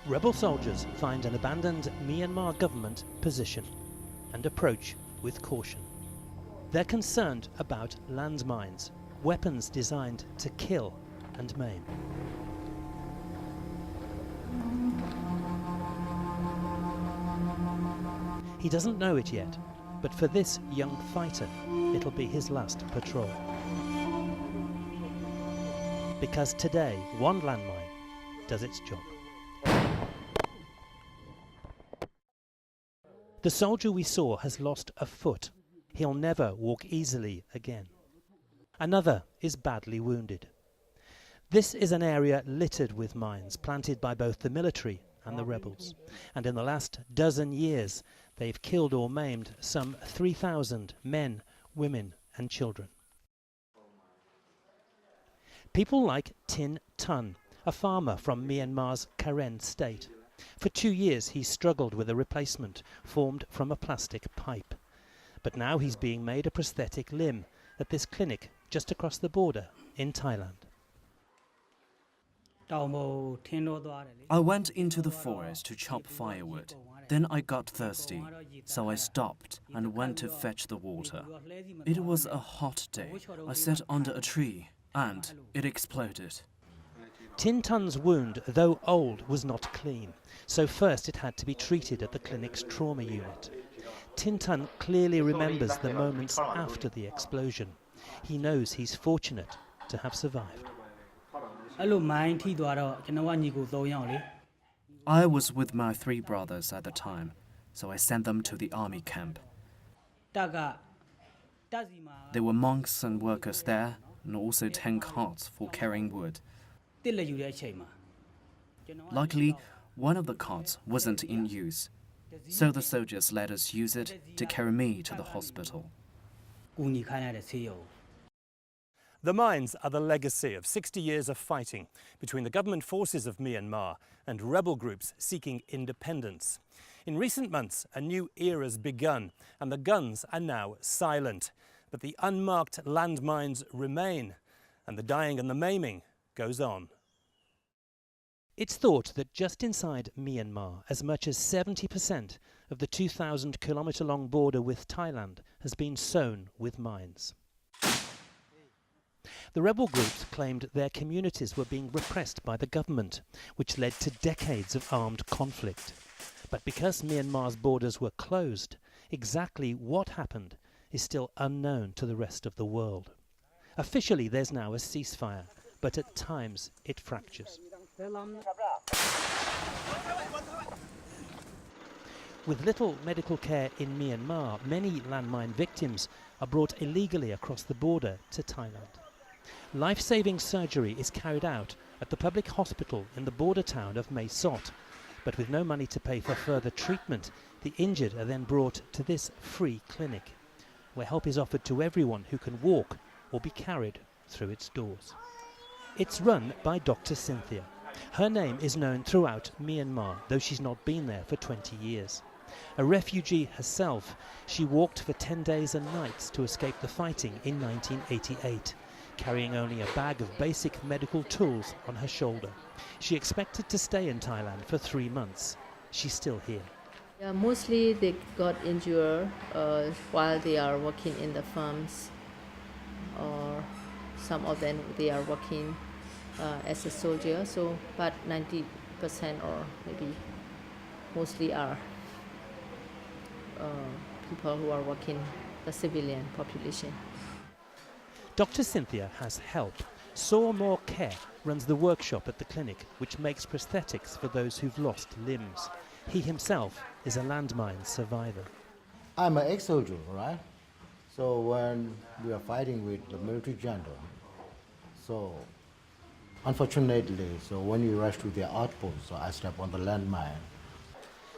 Rebel soldiers find an abandoned Myanmar government position and approach with caution. They're concerned about landmines, weapons designed to kill and maim. He doesn't know it yet, but for this young fighter, it'll be his last patrol. Because today, one landmine does its job. The soldier we saw has lost a foot. He'll never walk easily again. Another is badly wounded. This is an area littered with mines planted by both the military and the rebels. And in the last dozen years, they've killed or maimed some 3,000 men, women and children. People like Tin Tun, a farmer from Myanmar's Karen state. For 2 years he struggled with a replacement formed from a plastic pipe. But now he's being made a prosthetic limb at this clinic just across the border in Thailand. I went into the forest to chop firewood. Then I got thirsty, so I stopped and went to fetch the water. It was a hot day. I sat under a tree and it exploded. Tin Tun's wound, though old, was not clean, so first it had to be treated at the clinic's trauma unit. Tin Tun clearly remembers the moments after the explosion. He knows he's fortunate to have survived. I was with my 3 brothers at the time, so I sent them to the army camp. There were monks and workers there, and also 10 carts for carrying wood. Luckily, one of the carts wasn't in use, so the soldiers let us use it to carry me to the hospital. The mines are the legacy of 60 years of fighting between the government forces of Myanmar and rebel groups seeking independence. In recent months, a new era's begun, and the guns are now silent. But the unmarked landmines remain, and the dying and the maiming goes on. It's thought that just inside Myanmar, as much as 70% of the 2,000-kilometre-long border with Thailand has been sown with mines. The rebel groups claimed their communities were being repressed by the government, which led to decades of armed conflict. But because Myanmar's borders were closed, exactly what happened is still unknown to the rest of the world. Officially, there's now a ceasefire, but at times it fractures. With little medical care in Myanmar, many landmine victims are brought illegally across the border to Thailand. Life-saving surgery is carried out at the public hospital in the border town of Mai Sot, but with no money to pay for further treatment, the injured are then brought to this free clinic, where help is offered to everyone who can walk or be carried through its doors. It's run by Dr. Cynthia. Her name is known throughout Myanmar, though she's not been there for 20 years. A refugee herself, she walked for 10 days and nights to escape the fighting in 1988, carrying only a bag of basic medical tools on her shoulder. She expected to stay in Thailand for 3 months. She's still here. Yeah, mostly they got injured while they are working in the farms, or some of them they are working as a soldier. So, but 90% or maybe mostly are people who are working the civilian population. Dr. Cynthia has help. Saw More Care runs the workshop at the clinic, which makes prosthetics for those who've lost limbs. He himself is a landmine survivor. I'm an ex-soldier, right? So when we are fighting with the military general, so unfortunately, so when we rush to their outpost, so I step on the landmine.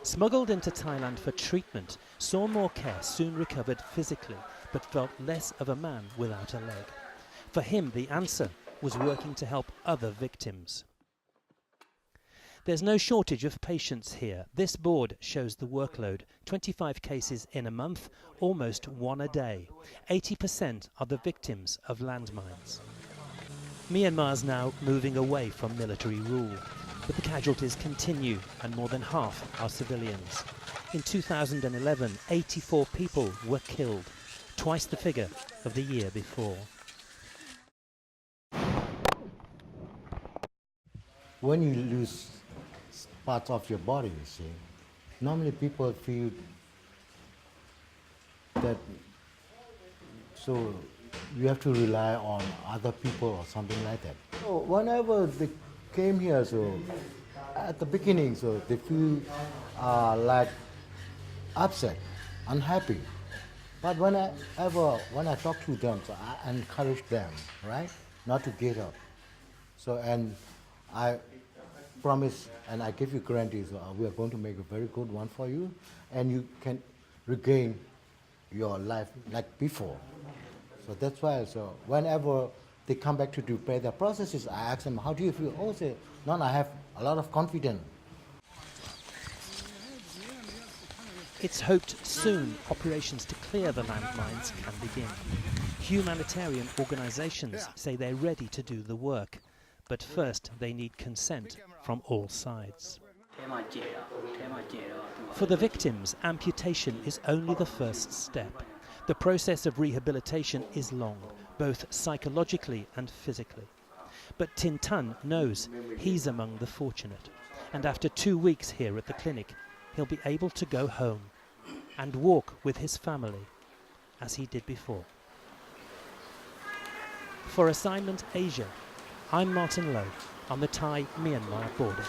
Smuggled into Thailand for treatment, Saw More Care soon recovered physically, but felt less of a man without a leg. For him, the answer was working to help other victims. There's no shortage of patients here. This board shows the workload. 25 cases in a month, almost 1 a day. 80% are the victims of landmines. Myanmar's now moving away from military rule. But the casualties continue, and more than half are civilians. In 2011, 84 people were killed, twice the figure of the year before. When you lose parts of your body, you see, normally people feel that, so you have to rely on other people or something like that. So whenever they came here, so at the beginning, so they feel like upset, unhappy. But when I talk to them, so I encourage them, right, not to get up. So, and I promise and I give you guarantees, we are going to make a very good one for you, and you can regain your life like before. So that's why, so whenever they come back to prepare their processes, I ask them, how do you feel? Oh, say, no, I have a lot of confidence. It's hoped soon operations to clear the landmines can begin. Humanitarian organisations say they're ready to do the work, but first they need consent from all sides. For the victims, amputation is only the first step. The process of rehabilitation is long, both psychologically and physically. But Tin Tun knows he's among the fortunate, and after 2 weeks here at the clinic, he'll be able to go home and walk with his family as he did before. For Assignment Asia, I'm Martin Lowe on the Thai-Myanmar border.